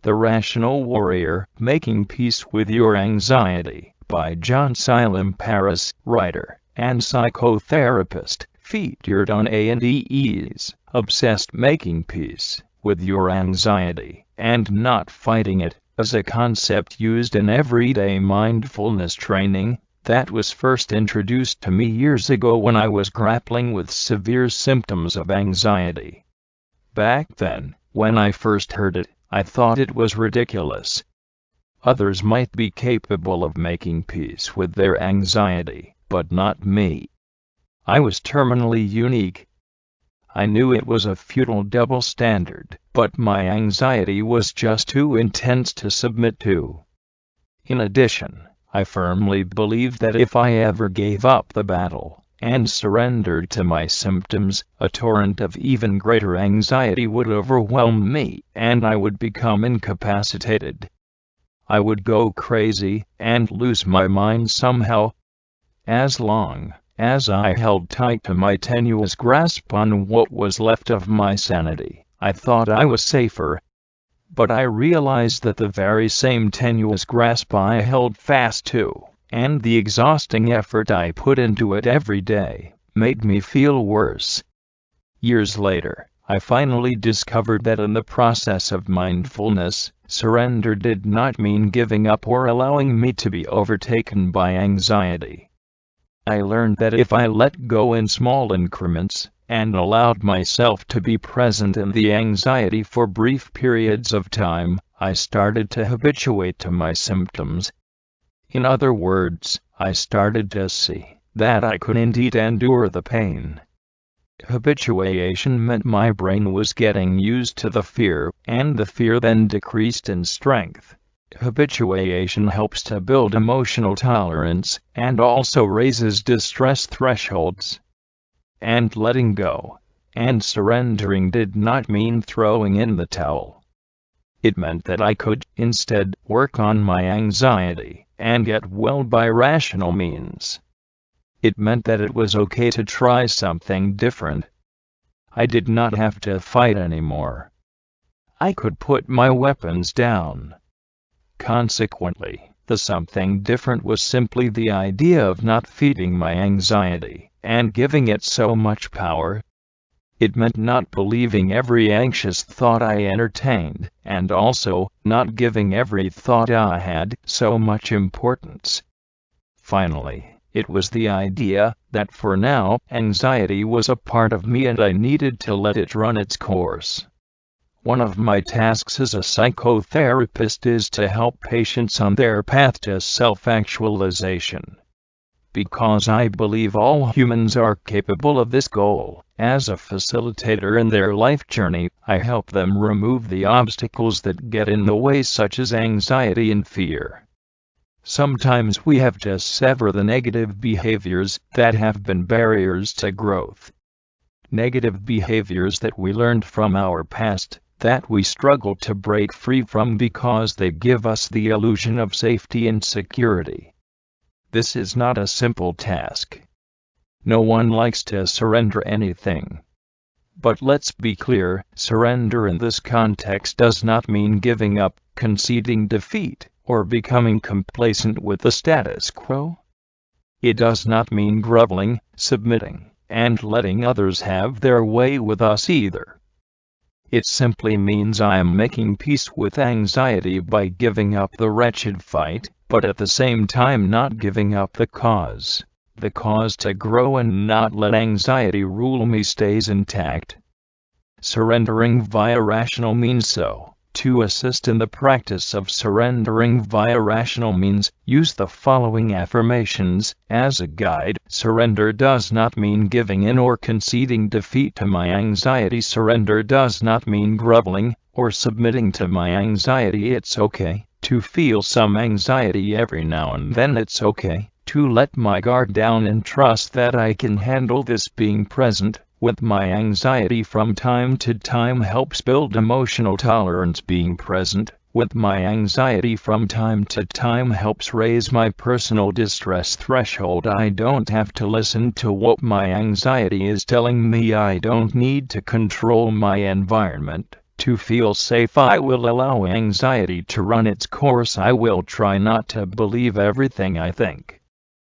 The Rational Warrior, Making Peace with Your Anxiety, by John Tsilimparis, writer and psychotherapist, featured on A&E's Obsessed. Making peace with your anxiety and not fighting it is a concept used in everyday mindfulness training that was first introduced to me years ago when I was grappling with severe symptoms of anxiety. Back then, when I first heard it, I thought it was ridiculous. Others might be capable of making peace with their anxiety, but not me. I was terminally unique. I knew it was a futile double standard, but my anxiety was just too intense to submit to. In addition, I firmly believed that if I ever gave up the battle and surrendered to my symptoms, a torrent of even greater anxiety would overwhelm me, and I would become incapacitated. I would go crazy and lose my mind somehow. As long as I held tight to my tenuous grasp on what was left of my sanity, I thought I was safer. But I realized that the very same tenuous grasp I held fast to, and the exhausting effort I put into it every day, made me feel worse. Years later, I finally discovered that in the process of mindfulness, surrender did not mean giving up or allowing me to be overtaken by anxiety. I learned that if I let go in small increments, and allowed myself to be present in the anxiety for brief periods of time, I started to habituate to my symptoms. In other words, I started to see that I could indeed endure the pain. Habituation meant my brain was getting used to the fear, and the fear then decreased in strength. Habituation helps to build emotional tolerance, and also raises distress thresholds. And letting go and surrendering did not mean throwing in the towel. It meant that I could, instead, work on my anxiety and get well by rational means. It meant that it was okay to try something different. I did not have to fight anymore. I could put my weapons down. Consequently, the something different was simply the idea of not feeding my anxiety and giving it so much power. It meant not believing every anxious thought I entertained, and also not giving every thought I had so much importance. Finally, it was the idea that for now, anxiety was a part of me and I needed to let it run its course. One of my tasks as a psychotherapist is to help patients on their path to self-actualization. Because I believe all humans are capable of this goal, as a facilitator in their life journey, I help them remove the obstacles that get in the way, such as anxiety and fear. Sometimes we have to sever the negative behaviors that have been barriers to growth. Negative behaviors that we learned from our past, that we struggle to break free from because they give us the illusion of safety and security. This is not a simple task. No one likes to surrender anything. But let's be clear, surrender in this context does not mean giving up, conceding defeat, or becoming complacent with the status quo. It does not mean groveling, submitting, and letting others have their way with us either. It simply means I am making peace with anxiety by giving up the wretched fight, but at the same time not giving up the cause. The cause to grow and not let anxiety rule me stays intact. Surrendering via rational means so. To assist in the practice of surrendering via rational means, use the following affirmations as a guide. Surrender does not mean giving in or conceding defeat to my anxiety. Surrender does not mean groveling or submitting to my anxiety. It's okay to feel some anxiety every now and then. It's okay to let my guard down and trust that I can handle this. Being present with my anxiety from time to time helps build emotional tolerance. Being present with my anxiety from time to time helps raise my personal distress threshold. I don't have to listen to what my anxiety is telling me. I don't need to control my environment To feel safe, I will allow anxiety to run its course. I will try not to believe everything I think.